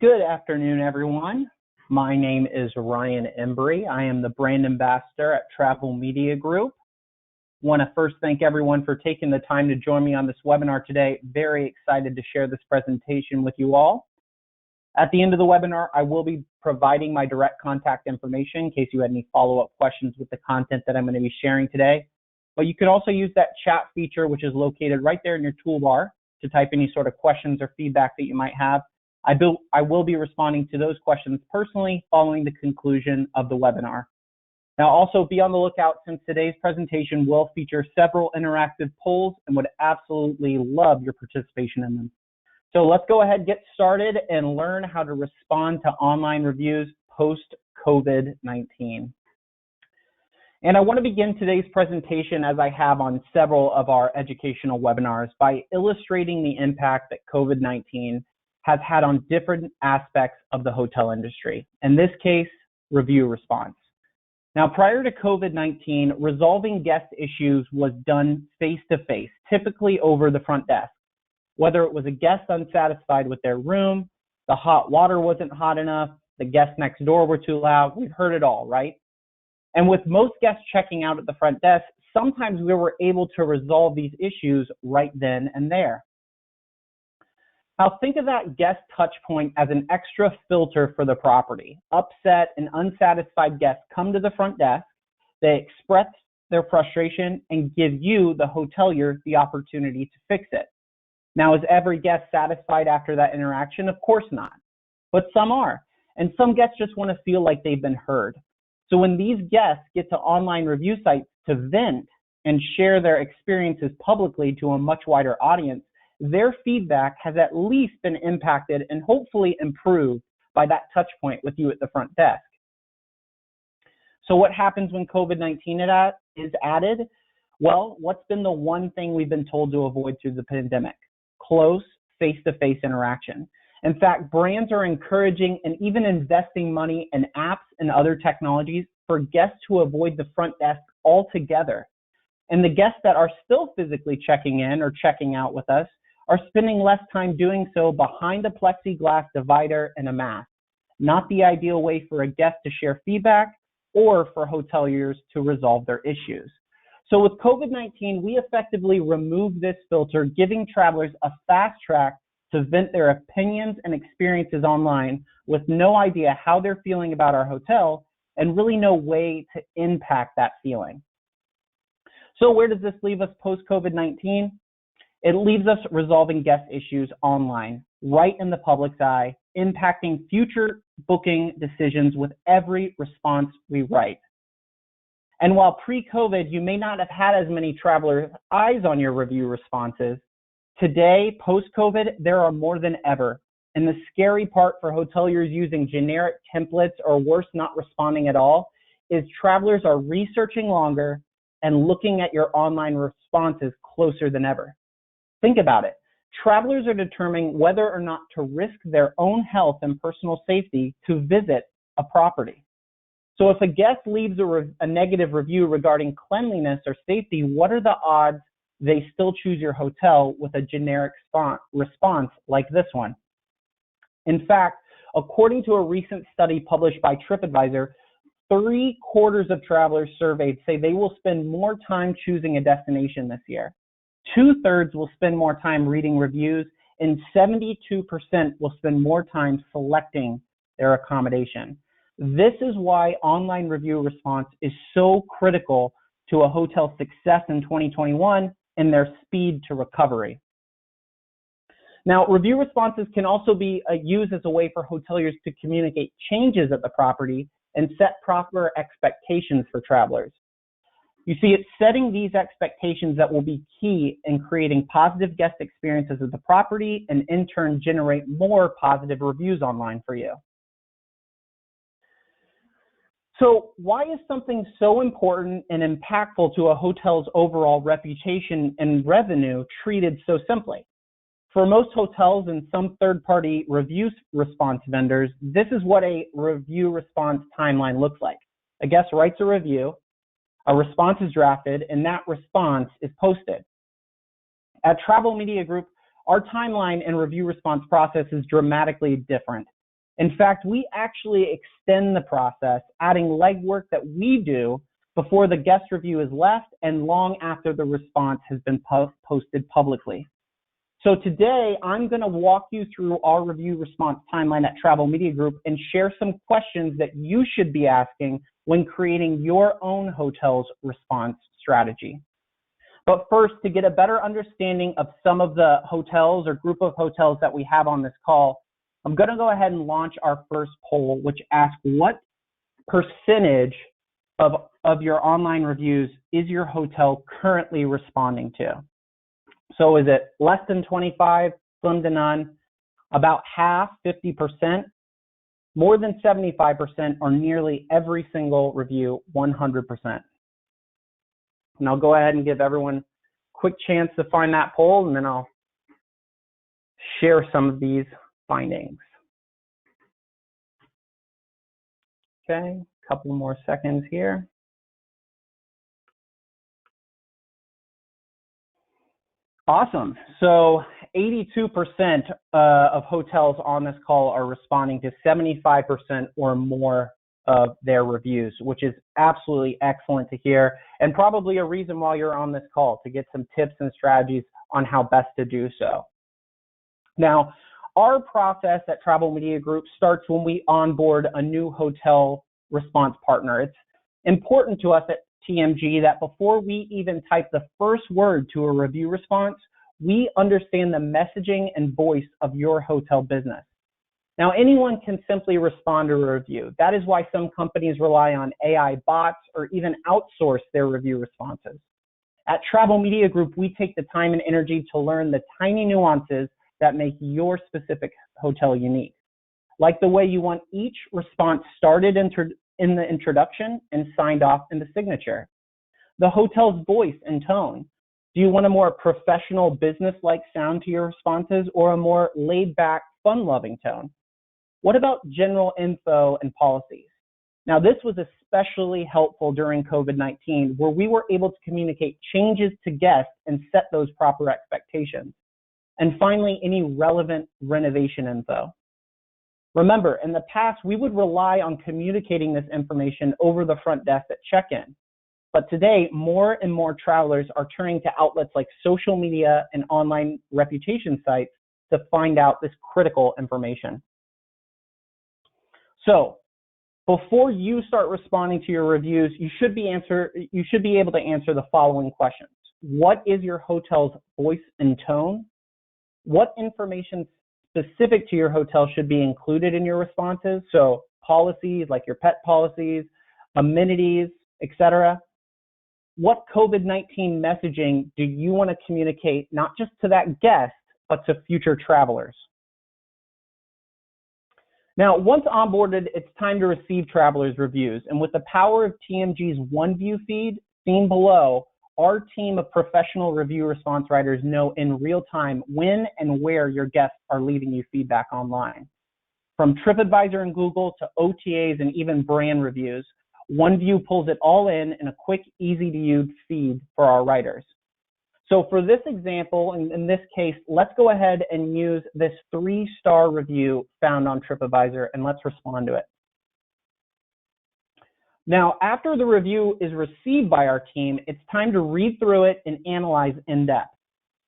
Good afternoon, everyone. My name is Ryan Embry. I am the brand ambassador at Travel Media Group. Want to first thank everyone for taking the time to join me on this webinar today. Very excited to share this presentation with you all. At the end of the webinar, I will be providing my direct contact information in case you had any follow-up questions with the content that I'm going to be sharing today. But you can also use that chat feature, which is located right there in your toolbar, to type any sort of questions or feedback that you might have. I will be responding to those questions personally following the conclusion of the webinar. Now, also be on the lookout since today's presentation will feature several interactive polls and would absolutely love your participation in them. So let's go ahead, get started, and learn how to respond to online reviews post-COVID-19. And I want to begin today's presentation, as I have on several of our educational webinars, by illustrating the impact that COVID-19 has had on different aspects of the hotel industry. In this case, review response. Now, prior to COVID-19, resolving guest issues was done face-to-face, typically over the front desk. Whether it was a guest unsatisfied with their room, the hot water wasn't hot enough, the guests next door were too loud, we've heard it all, right? And with most guests checking out at the front desk, sometimes we were able to resolve these issues right then and there. Now think of that guest touch point as an extra filter for the property. Upset and unsatisfied guests come to the front desk, they express their frustration and give you, the hotelier, the opportunity to fix it. Now, is every guest satisfied after that interaction? Of course not, but some are. And some guests just want to feel like they've been heard. So when these guests get to online review sites to vent and share their experiences publicly to a much wider audience, their feedback has at least been impacted and hopefully improved by that touch point with you at the front desk. So what happens when COVID-19 is added? Well, what's been the one thing we've been told to avoid through the pandemic? Close face-to-face interaction. In fact, brands are encouraging and even investing money in apps and other technologies for guests to avoid the front desk altogether. And the guests that are still physically checking in or checking out with us are spending less time doing so behind a plexiglass divider and a mask. Not the ideal way for a guest to share feedback or for hoteliers to resolve their issues. So with COVID-19, we effectively remove this filter, giving travelers a fast track to vent their opinions and experiences online with no idea how they're feeling about our hotel and really no way to impact that feeling. So where does this leave us post-COVID-19? It leaves us resolving guest issues online, right in the public's eye, impacting future booking decisions with every response we write. And while pre-COVID, you may not have had as many travelers' eyes on your review responses, today, post-COVID, there are more than ever. And the scary part for hoteliers using generic templates or worse, not responding at all, is travelers are researching longer and looking at your online responses closer than ever. Think about it. Travelers are determining whether or not to risk their own health and personal safety to visit a property. So if a guest leaves a negative review regarding cleanliness or safety, what are the odds they still choose your hotel with a generic response like this one? In fact, according to a recent study published by TripAdvisor, 3/4 of travelers surveyed say they will spend more time choosing a destination this year. 2/3 will spend more time reading reviews, and 72% will spend more time selecting their accommodation. This is why online review response is so critical to a hotel's success in 2021 and their speed to recovery. Now, review responses can also be used as a way for hoteliers to communicate changes at the property and set proper expectations for travelers. You see, it's setting these expectations that will be key in creating positive guest experiences at the property and in turn generate more positive reviews online for you. So why is something so important and impactful to a hotel's overall reputation and revenue treated so simply? For most hotels and some third-party review response vendors, this is what a review response timeline looks like. A guest writes a review, a response is drafted, and that response is posted. At Travel Media Group, our timeline and review response process is dramatically different. In fact, we actually extend the process, adding legwork that we do before the guest review is left and long after the response has been posted publicly. So today, I'm going to walk you through our review response timeline at Travel Media Group and share some questions that you should be asking when creating your own hotel's response strategy. But first, to get a better understanding of some of the hotels or group of hotels that we have on this call, I'm going to go ahead and launch our first poll, which asks what percentage of your online reviews is your hotel currently responding to? So is it less than 25, slim to none, about half, 50%, more than 75%, or nearly every single review, 100%? And I'll go ahead and give everyone a quick chance to find that poll, and then I'll share some of these findings. Okay, a couple more seconds here. Awesome. So 82% of hotels on this call are responding to 75% or more of their reviews, which is absolutely excellent to hear, and probably a reason why you're on this call, to get some tips and strategies on how best to do so. Now, our process at Travel Media Group starts when we onboard a new hotel response partner. It's important to us at TMG that before we even type the first word to a review response, we understand the messaging and voice of your hotel business. Now, anyone can simply respond to a review. That is why some companies rely on AI bots or even outsource their review responses. At Travel Media Group, we take the time and energy to learn the tiny nuances that make your specific hotel unique, like the way you want each response started in the introduction and signed off in the signature. The hotel's voice and tone. Do you want a more professional, business-like sound to your responses or a more laid-back, fun-loving tone? What about general info and policies? Now, this was especially helpful during COVID-19, where we were able to communicate changes to guests and set those proper expectations. And finally, any relevant renovation info. Remember, in the past, we would rely on communicating this information over the front desk at check-in. But today, more and more travelers are turning to outlets like social media and online reputation sites to find out this critical information. So, before you start responding to your reviews, you should be able to answer the following questions. What is your hotel's voice and tone? What information specific to your hotel should be included in your responses? So policies like your pet policies, amenities, etc. What COVID-19 messaging do you want to communicate not just to that guest, but to future travelers? Now, once onboarded, it's time to receive travelers' reviews. And with the power of TMG's OneView feed seen below, our team of professional review response writers know in real time when and where your guests are leaving you feedback online. From TripAdvisor and Google to OTAs and even brand reviews, OneView pulls it all in a quick, easy-to-use feed for our writers. So for this example, in this case, let's go ahead and use this 3-star review found on TripAdvisor, and let's respond to it. Now, after the review is received by our team, it's time to read through it and analyze in depth.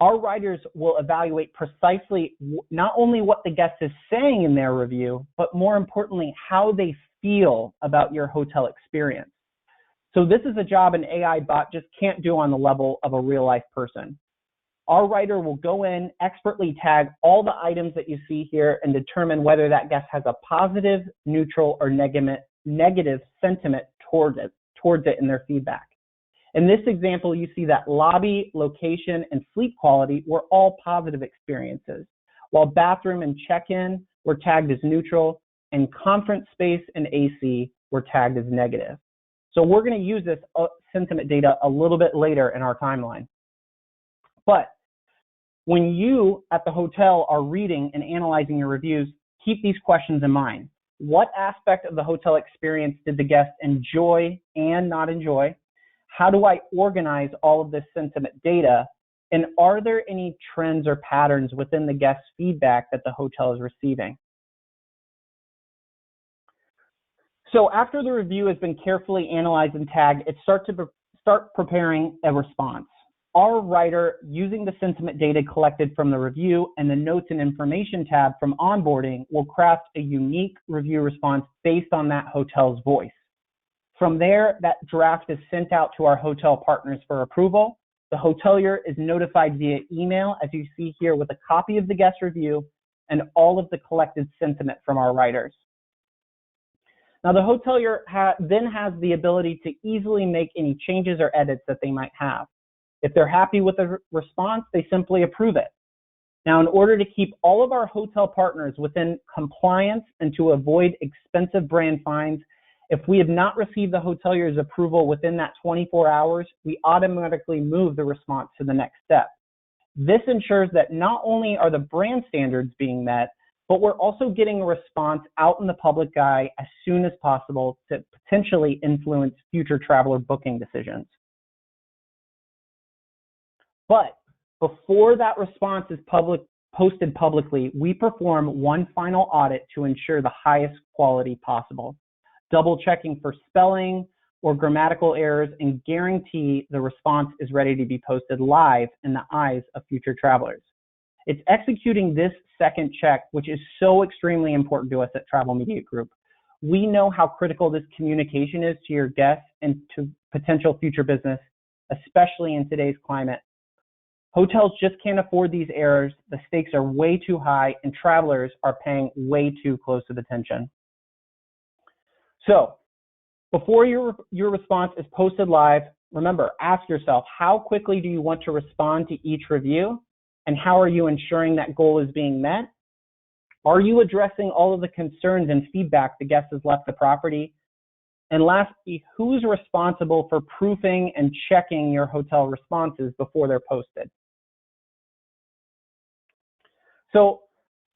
Our writers will evaluate precisely not only what the guest is saying in their review, but more importantly, how they feel about your hotel experience. So this is a job an AI bot just can't do on the level of a real-life person. Our writer will go in, expertly tag all the items that you see here and determine whether that guest has a positive, neutral, or negative sentiment towards it in their feedback. In this example, you see that lobby, location, and sleep quality were all positive experiences, while bathroom and check-in were tagged as neutral, and conference space and AC were tagged as negative. So we're going to use this sentiment data a little bit later in our timeline. But when you at the hotel are reading and analyzing your reviews, keep these questions in mind. What aspect of the hotel experience did the guest enjoy and not enjoy? How do I organize all of this sentiment data? And are there any trends or patterns within the guest feedback that the hotel is receiving? So after the review has been carefully analyzed and tagged, it start preparing a response. Our writer, using the sentiment data collected from the review and the notes and information tab from onboarding, will craft a unique review response based on that hotel's voice. From there, that draft is sent out to our hotel partners for approval. The hotelier is notified via email, as you see here, with a copy of the guest review and all of the collected sentiment from our writers. Now, the hotelier then has the ability to easily make any changes or edits that they might have. If they're happy with the response, they simply approve it. Now, in order to keep all of our hotel partners within compliance and to avoid expensive brand fines, if we have not received the hotelier's approval within that 24 hours, we automatically move the response to the next step. This ensures that not only are the brand standards being met, but we're also getting a response out in the public eye as soon as possible to potentially influence future traveler booking decisions. But before that response is posted publicly, we perform one final audit to ensure the highest quality possible, double checking for spelling or grammatical errors, and guarantee the response is ready to be posted live in the eyes of future travelers. It's executing this second check, which is so extremely important to us at Travel Media Group. We know how critical this communication is to your guests and to potential future business, especially in today's climate. Hotels just can't afford these errors. The stakes are way too high, and travelers are paying way too close of attention. So, before your response is posted live, remember, ask yourself, how quickly do you want to respond to each review? And how are you ensuring that goal is being met? Are you addressing all of the concerns and feedback the guest has left the property? And lastly, who's responsible for proofing and checking your hotel responses before they're posted? So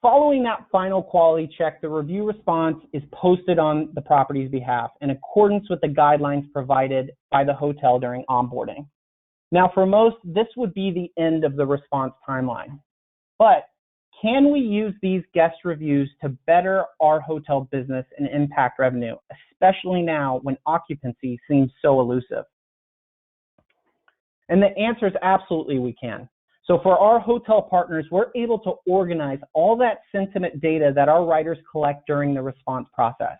following that final quality check, the review response is posted on the property's behalf in accordance with the guidelines provided by the hotel during onboarding. Now, for most, this would be the end of the response timeline. But can we use these guest reviews to better our hotel business and impact revenue, especially now when occupancy seems so elusive? And the answer is absolutely we can. So for our hotel partners, we're able to organize all that sentiment data that our writers collect during the response process.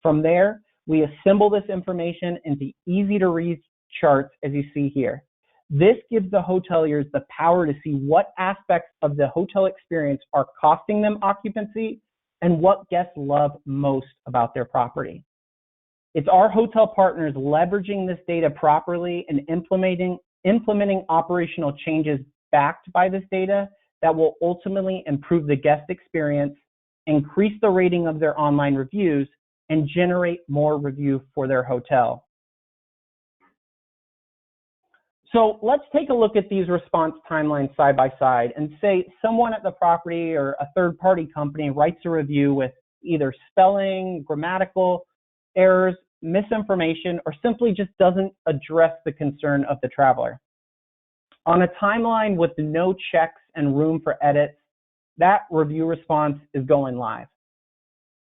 From there, we assemble this information into easy-to-read charts, as you see here. This gives the hoteliers the power to see what aspects of the hotel experience are costing them occupancy and what guests love most about their property. It's our hotel partners leveraging this data properly and implementing operational changes backed by this data that will ultimately improve the guest experience, increase the rating of their online reviews, and generate more review for their hotel. So let's take a look at these response timelines side by side and say someone at the property or a third-party company writes a review with either spelling, grammatical errors, misinformation, or simply just doesn't address the concern of the traveler. On a timeline with no checks and room for edits, that review response is going live.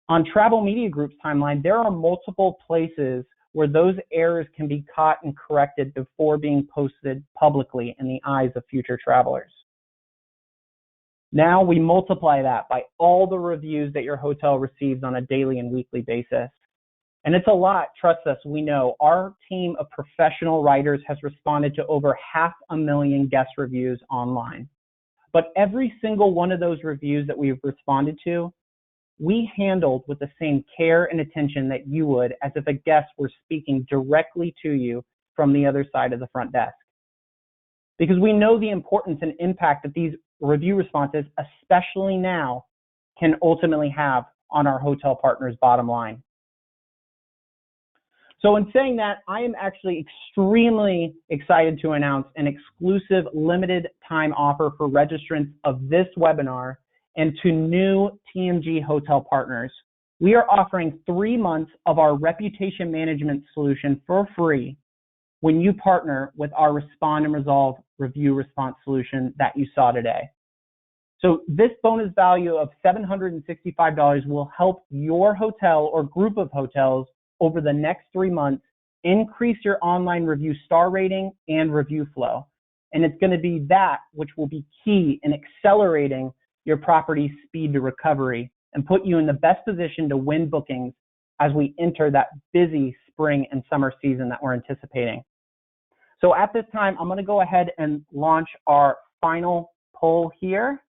On Travel Media Group's timeline, there are multiple places where those errors can be caught and corrected before being posted publicly in the eyes of future travelers. Now we multiply that by all the reviews that your hotel receives on a daily and weekly basis. And it's a lot, trust us, we know. Our team of professional writers has responded to over 500,000 guest reviews online. But every single one of those reviews that we've responded to, we handled with the same care and attention that you would as if a guest were speaking directly to you from the other side of the front desk. Because we know the importance and impact that these review responses, especially now, can ultimately have on our hotel partners' bottom line. So in saying that, I am actually extremely excited to announce an exclusive limited time offer for registrants of this webinar and to new TMG hotel partners. We are offering 3 months of our reputation management solution for free when you partner with our Respond and Resolve review response solution that you saw today. So this bonus value of $765 will help your hotel or group of hotels over the next 3 months, increase your online review star rating and review flow. And it's going to be that which will be key in accelerating your property's speed to recovery and put you in the best position to win bookings as we enter that busy spring and summer season that we're anticipating. So at this time, I'm going to go ahead and launch our final poll here,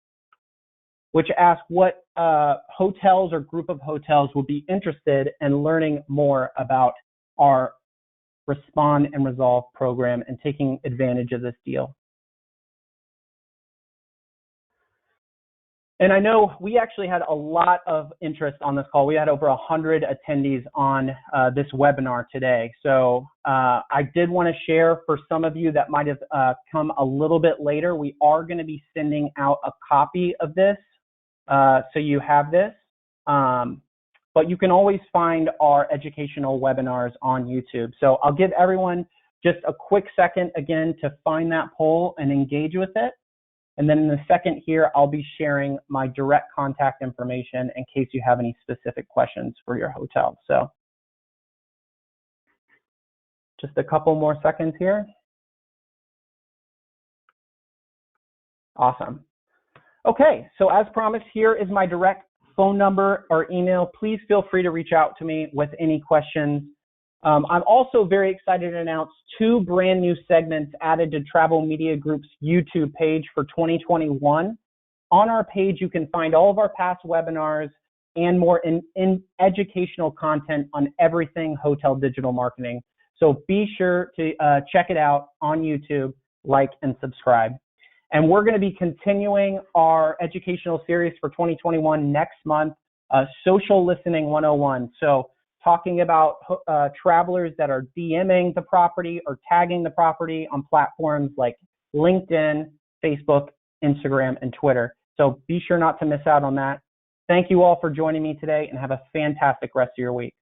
which asks what hotels or group of hotels would be interested in learning more about our Respond and Resolve program and taking advantage of this deal. And I know we actually had a lot of interest on this call. We had over 100 attendees on this webinar today. So I did want to share for some of you that might have come a little bit later, we are going to be sending out a copy of this. So you have this. But you can always find our educational webinars on YouTube. So I'll give everyone just a quick second again to find that poll and engage with it. And then in a second here, I'll be sharing my direct contact information in case you have any specific questions for your hotel. So just a couple more seconds here. Awesome. Okay, so as promised, here is my direct phone number or email. Please feel free to reach out to me with any questions. I'm also very excited to announce 2 brand new segments added to Travel Media Group's YouTube page for 2021. On our page, you can find all of our past webinars and more in educational content on everything hotel digital marketing. So be sure to check it out on YouTube, like and subscribe. And we're going to be continuing our educational series for 2021 next month, Social Listening 101. So talking about travelers that are DMing the property or tagging the property on platforms like LinkedIn, Facebook, Instagram, and Twitter. So be sure not to miss out on that. Thank you all for joining me today and have a fantastic rest of your week.